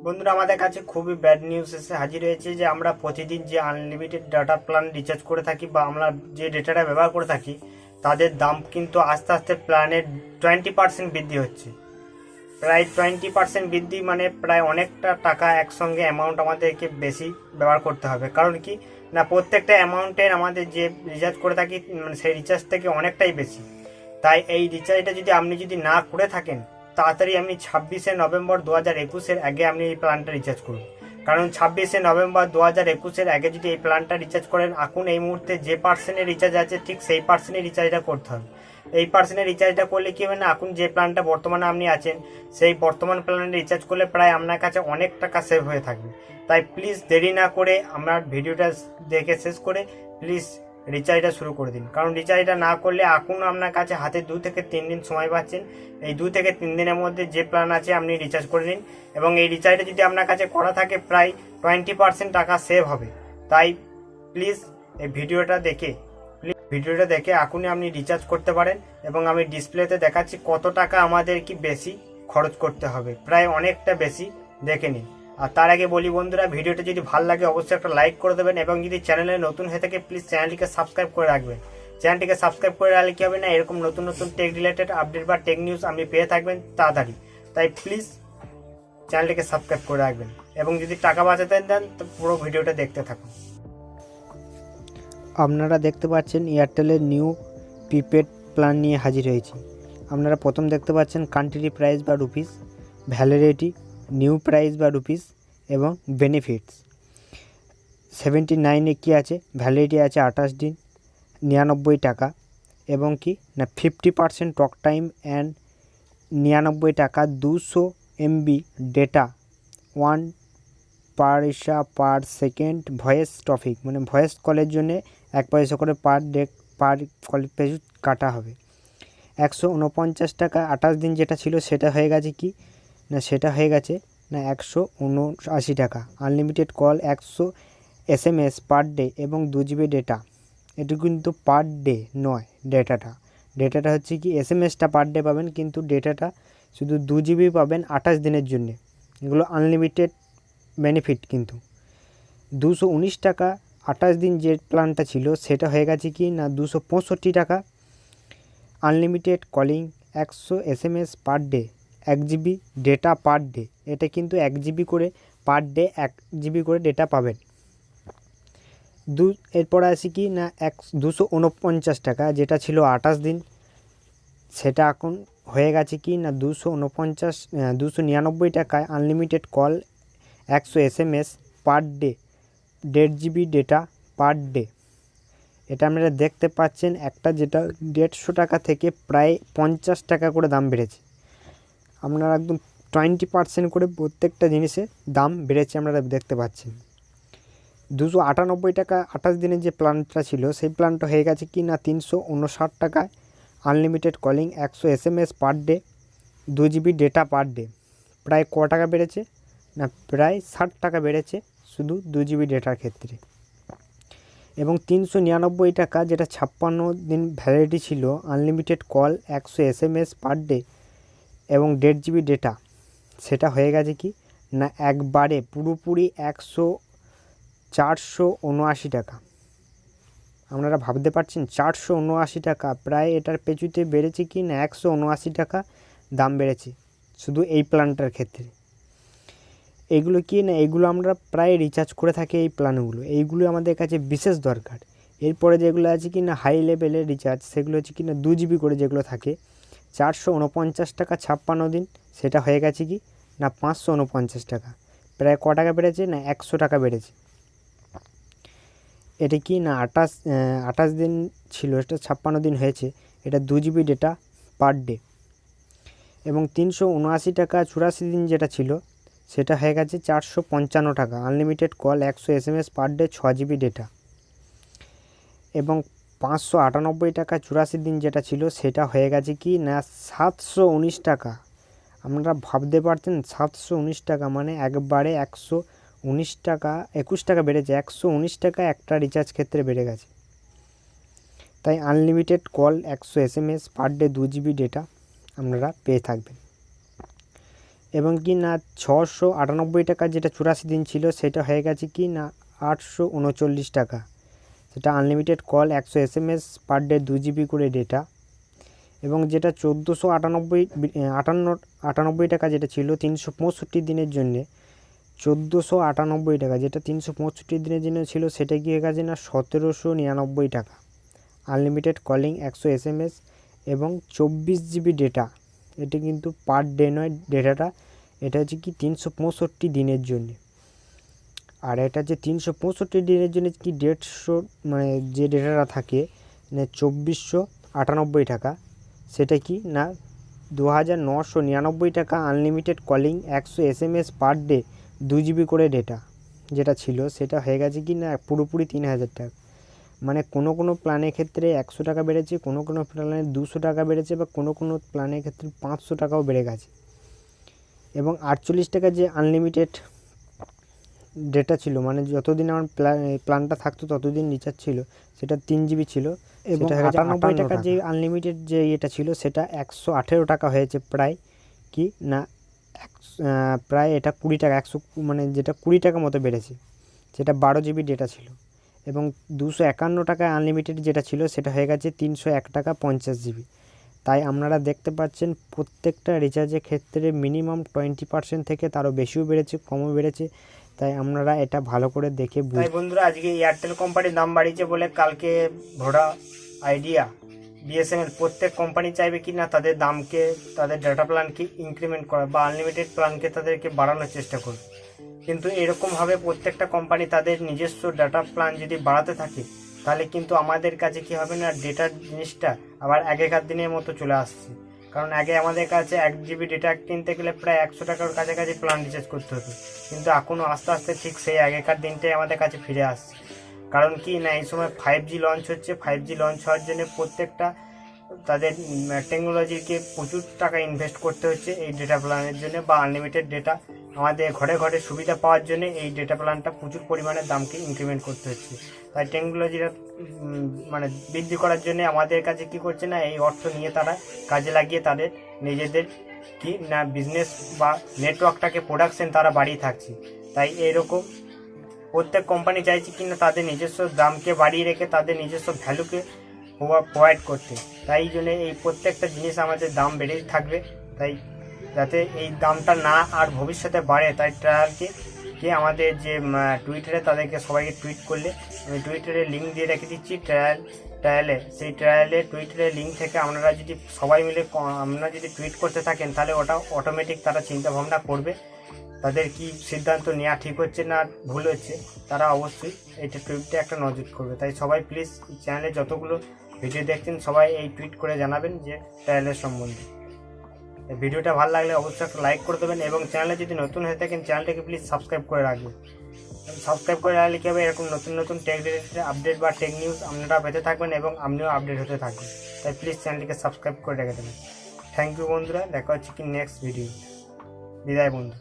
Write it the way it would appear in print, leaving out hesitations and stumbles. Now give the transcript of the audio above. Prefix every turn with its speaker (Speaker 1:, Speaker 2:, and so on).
Speaker 1: বন্ধুরা আমাদের কাছে খুবই ব্যাড নিউজ এসে হাজির হয়েছে যে আমরা প্রতিদিন যে আনলিমিটেড ডাটা প্ল্যান রিচার্জ করে থাকি বা আমরা যে ডেটাটা ব্যবহার করে থাকি তাদের দাম কিন্তু আস্তে আস্তে প্ল্যানের 20% বৃদ্ধি হচ্ছে। প্রায় 20% বৃদ্ধি মানে প্রায় অনেকটা টাকা একসঙ্গে অ্যামাউন্ট আমাদেরকে বেশি ব্যবহার করতে হবে। কারণ কি না, প্রত্যেকটা অ্যামাউন্টের আমাদের যে রিচার্জ করে থাকি মানে সেই রিচার্জ থেকে অনেকটাই বেশি। তাই এই রিচার্জটা যদি আপনি না করে থাকেন তাড়াতাড়ি আপনি 26শে নভেম্বর 2021-এর আগে আপনি এই প্ল্যানটা রিচার্জ করুন। কারণ 26শে নভেম্বর 2021-এর আগে যদি এই প্ল্যানটা রিচার্জ করেন, এখন এই মুহূর্তে যে পার্সেন্টের রিচার্জ আছে ঠিক সেই পার্সেন্টের রিচার্জটা করতে হবে। এই পার্সেন্টের রিচার্জটা করলে কি হবে না, এখন যে প্ল্যানটা বর্তমানে আপনি আছেন সেই বর্তমান প্ল্যানে রিচার্জ করলে প্রায় আপনার কাছে অনেক টাকা সেভ হয়ে থাকবে। তাই প্লিজ দেরি না করে আমার ভিডিওটা দেখে শেষ করে প্লিজ রিচার্জটা শুরু করে দিন। কারণ রিচার্জটা না করলে এখন আপনার কাছে হাতে 2 থেকে 3 দিন সময় পাচ্ছেন। এই 2 থেকে 3 দিনের মধ্যে যে প্ল্যান আছে আপনি রিচার্জ করে নিন, এবং এই রিচার্জটা যদি আপনার কাছে করা থাকে প্রায় 20% টাকা সেভ হবে। তাই প্লিজ এই ভিডিওটা দেখে এখনই আপনি রিচার্জ করতে পারেন। এবং আমি ডিসপ্লেতে দেখাচ্ছি কত টাকা আমাদের কি বেশি খরচ করতে হবে, প্রায় অনেকটা বেশি, দেখে নিন। আর তার আগে বলি বন্ধুরা, ভিডিওটা যদি ভালো লাগে অবশ্যই একটা লাইক করে দেবেন, এবং যদি চ্যানেলে নতুন হয়ে থাকে প্লিজ চ্যানেলটিকে সাবস্ক্রাইব করে রাখবেন। চ্যানেলটিকে সাবস্ক্রাইব করে রাখলে কি হবে না, এরকম নতুন নতুন টেক রিলেটেড আপডেট বা টেক নিউজ আপনি পেয়ে থাকবেন তাড়াতাড়ি। তাই প্লিজ চ্যানেলটিকে সাবস্ক্রাইব করে রাখবেন, এবং যদি টাকা বাঁচাতে দেন তো পুরো ভিডিওটা দেখতে থাকুন।
Speaker 2: আপনারা দেখতে পাচ্ছেন এয়ারটেলের নিউ প্রিপেড প্ল্যান নিয়ে হাজির হয়েছি। আপনারা প্রথম দেখতে পাচ্ছেন কান্ট্রি প্রাইস বা রুপিস, ভ্যালিডিটি, নিউ প্রাইস বা রুপিস এবং বেনিফিটস। 79-এ কী আছে, ভ্যালিডিটি আছে 28 দিন, 99 টাকা, এবং কি না 50% টক টাইম অ্যান্ড 99 টাকা, 200 MB ডেটা, 1 পয়সা পার সেকেন্ড ভয়েস টপিক, মানে ভয়েস কলের জন্য 1 পয়সা করে পার কল পেজ কাটা হবে। 149 টাকা 28 দিন যেটা ছিল সেটা হয়ে গেছে কি না, সেটা হয়ে গেছে না 179 টাকা। Unlimited call 100 SMS per day এবং 2 GB ডেটা। এটা কিন্তু পার ডে নয়, ডেটাটা হচ্ছে কি SMS-টা পার ডে পাবেন, কিন্তু ডেটাটা শুধু 2 GB পাবেন 28 দিনের জন্য। এগুলো আনলিমিটেড বেনিফিট। কিন্তু 219 টাকা 28 দিন যে প্ল্যানটা ছিল সেটা হয়ে গেছে কি না 265 টাকা। Unlimited calling 100 SMS per day, 1 GB data per day. এটা কিন্তু 1 GB করে পার ডে, 1 GB করে ডেটা পাবেন। এরপর আসি কি না 249 টাকা যেটা ছিল 28 দিন, সেটা এখন হয়ে গেছে কি না 299 টাকায় unlimited call 100 SMS per day, 1.5 GB data per day. এটা আপনারা দেখতে পাচ্ছেন একটা যেটা 150 টাকা থেকে প্রায় 50 টাকা করে দাম বেড়েছে। আপনারা একদম 20% করে প্রত্যেকটা জিনিসের দাম বেড়েছে আপনারা দেখতে পাচ্ছেন। 298 টাকা 28 দিনের যে প্ল্যানটা ছিল সেই প্ল্যানটা হয়ে গেছে কি না 359 টাকায় unlimited calling 100 SMS per day, 2 GB data per day. প্রায় ক টাকা বেড়েছে না, প্রায় 60 টাকা বেড়েছে শুধু 2 GB ডেটার ক্ষেত্রে। এবং 399 টাকা যেটা 56 দিন ভ্যালিডিটি ছিল, unlimited call 100 SMS per day এবং 1.5 GB ডেটা, সেটা হয়ে গেছে কি না একবারে পুরোপুরি 479 টাকা। আপনারা ভাবতে পারছেন 479 টাকা, প্রায় এটার পেছুতে বেড়েছে কি না 179 টাকা দাম বেড়েছে শুধু এই প্ল্যানটার ক্ষেত্রে। এগুলো কি না, এগুলো আমরা প্রায় রিচার্জ করে থাকি এই প্ল্যানগুলো, এইগুলো আমাদের কাছে বিশেষ দরকার। এরপরে যেগুলো আছে কি না হাই লেভেলের রিচার্জ, সেগুলো হচ্ছে কি না 2 GB করে যেগুলো থাকে, 449 টাকা 56 দিন, সেটা হয়ে গেছে কি না 549 টাকা। প্রায় ক টাকা বেড়েছে না 100 টাকা বেড়েছে। এটা কি না 28 দিন ছিল, এটা 56 দিন হয়েছে। এটা 2 GB ডেটা পার ডে। এবং 379 টাকা 84 দিন যেটা ছিল সেটা হয়ে গেছে 455 টাকা, unlimited call 100 SMS per day, 6 GB data. এবং 598 টাকা 84 দিন যেটা ছিল সেটা হয়ে গেছে কি না 719 টাকা। আপনারা ভাবতে পারতেন 719 টাকা মানে একবারে 119 টাকা 21 টাকা বেড়েছে, 119 টাকা একটা রিচার্জ ক্ষেত্রে বেড়ে গেছে। তাই unlimited call 100 SMS per day, 2 GB data আপনারা পেয়ে থাকবেন। এবং কি না 698 টাকা যেটা 84 দিন ছিল সেটা হয়ে গেছে কি না 839 টাকা। সেটা unlimited call, 100 SMS per day, 2 GB করে ডেটা। এবং যেটা 1498 টাকা যেটা ছিল 365 দিনের জন্যে, 1498 টাকা যেটা 365 দিনের জন্য ছিল সেটা কি হয়ে গেছে না 1799 টাকা। আনলিমিটেড কলিং, 100 SMS এবং 24 GB ডেটা। এটা কিন্তু পার ডে নয় ডেটাটা, এটা হচ্ছে কি 365 দিনের জন্য। আর এটা যে 365 দিনের জন্য কি 150 মানে যে ডেটাটা থাকে মানে 2498 টাকা, সেটা কি না 2999 টাকা। Unlimited calling, 100 SMS per day, 2 GB করে ডেটা যেটা ছিল সেটা হয়ে গেছে কি না পুরোপুরি 3000 টাকা। মানে কোনো কোনো প্ল্যানের ক্ষেত্রে 100 টাকা বেড়েছে, কোনো কোনো প্ল্যানে 200 টাকা বেড়েছে, বা কোনো কোনো প্ল্যানের ক্ষেত্রে 500 টাকাও বেড়ে গেছে। এবং 48 টাকা যে আনলিমিটেড ডেটা ছিল, মানে যতদিন আমার প্ল্যানটা থাকতো ততদিন রিচার্জ ছিল, সেটা 3 GB ছিল। এবং 98 টাকা যে আনলিমিটেড যে ইয়েটা ছিল সেটা 118 টাকা হয়েছে প্রায়, কি না প্রায় এটা 20 টাকা, 100 মানে যেটা 20 টাকা মতো বেড়েছে। সেটা 12 GB ডেটা ছিল। এবং 251 টাকা আনলিমিটেড যেটা ছিল সেটা হয়ে গেছে 301 টাকা 50 GB। তাই আপনারা দেখতে পাচ্ছেন প্রত্যেকটা রিচার্জের ক্ষেত্রে মিনিমাম 20% থেকে তারও বেশিও বেড়েছে, কমও বেড়েছে। তাই আপনারা এটা ভালো করে দেখে
Speaker 1: তাই বন্ধুরা, আজকে এয়ারটেল কোম্পানির দাম বাড়িয়েছে বলে কালকে ভোডা, আইডিয়া, বিএসএনএল প্রত্যেক কোম্পানি চাইবে কি না তাদের দামকে, তাদের ডাটা প্ল্যানকে ইনক্রিমেন্ট করা বা আনলিমিটেড প্ল্যানকে তাদেরকে বাড়ানোর চেষ্টা করবে। কিন্তু এরকমভাবে প্রত্যেকটা কোম্পানি তাদের নিজস্ব ডাটা প্ল্যান যদি বাড়াতে থাকে তাহলে কিন্তু আমাদের কাছে কি হবে না, ডেটার জিনিসটা আবার আগেকার দিনের মতো চলে আসছে। কারণ আগে আমাদের কাছে 1 GB ডেটা কিনতে গেলে প্রায় 100 টাকার কাছাকাছি প্ল্যান রিচার্জ করতে হতো, কিন্তু এখনও আস্তে আস্তে ঠিক সেই আগেকার দিনটাই আমাদের কাছে ফিরে আসছে। কারণ কি না, এই সময় 5G লঞ্চ হচ্ছে। 5G লঞ্চ হওয়ার জন্য প্রত্যেকটা তাদের টেকনোলজিকে প্রচুর টাকা ইনভেস্ট করতে হচ্ছে এই ডেটা প্ল্যানের জন্য, বা আনলিমিটেড ডেটা আমাদের ঘরে ঘরে সুবিধা পাওয়ার জন্য এই ডেটা প্ল্যানটা প্রচুর পরিমাণে দামকে ইনক্রিমেন্ট করতে হচ্ছে। তাই টেকনোলজিটা মানে বৃদ্ধি করার জন্য আমাদের কাছে কি করছে না, এই অর্থ নিয়ে তারা কাজে লাগিয়ে তাদের নিজেদের কি না বিজনেস বা নেটওয়ার্কটাকে প্রোডাকশন তারা বাড়িয়ে থাকছে। তাই এরকম প্রত্যেক কোম্পানি চাইছে কিনা তাদের নিজস্ব দামকে বাড়িয়ে রেখে তাদের নিজস্ব ভ্যালুকে প্রোভাইড করতে। তাই জন্য এই প্রত্যেকটা জিনিস আমাদের দাম বেড়েই থাকবে। তাই যাতে এই দামটা না আর ভবিষ্যতে বাড়ে, তাই ট্রায়ালকে আমাদের যে টুইটারে তাদেরকে সবাইকে টুইট করলে, আমি টুইটারে লিঙ্ক দিয়ে রেখে দিচ্ছি ট্রায়ালে। সেই ট্রায়ালে টুইটারের লিঙ্ক থেকে আপনারা যদি সবাই মিলে আপনারা যদি টুইট করতে থাকেন তাহলে ওটা অটোমেটিক তারা চিন্তা ভাবনা করবে তাদের কি সিদ্ধান্ত নেওয়া ঠিক হচ্ছে না ভুল হচ্ছে, তারা অবশ্যই এইটা টুইটটা একটা নজর করবে। তাই সবাই প্লিজ চ্যানেলে যতগুলো ভিডিও দেখছেন সবাই এই টুইট করে জানাবেন যে ট্রায়ালের সম্বন্ধে। ভিডিওটা ভালো লাগলে অবশ্যই একটা লাইক করে দেবেন, এবং চ্যানেলে যদি নতুন হয়ে থাকেন চ্যানেলটাকে প্লিজ সাবস্ক্রাইব করে রাখবেন। সাবস্ক্রাইব করে রাখলে কী হবে, এরকম নতুন নতুন টেক রিলেটেড আপডেট বা টেক নিউজ আপনারা পেতে থাকবেন এবং আপনিও আপডেট হতে থাকবেন। তাই প্লিজ চ্যানেলটিকে সাবস্ক্রাইব করে রেখে দেবেন। থ্যাংক ইউ বন্ধুরা, দেখা হচ্ছে কি নেক্সট ভিডিও। বিদায় বন্ধু।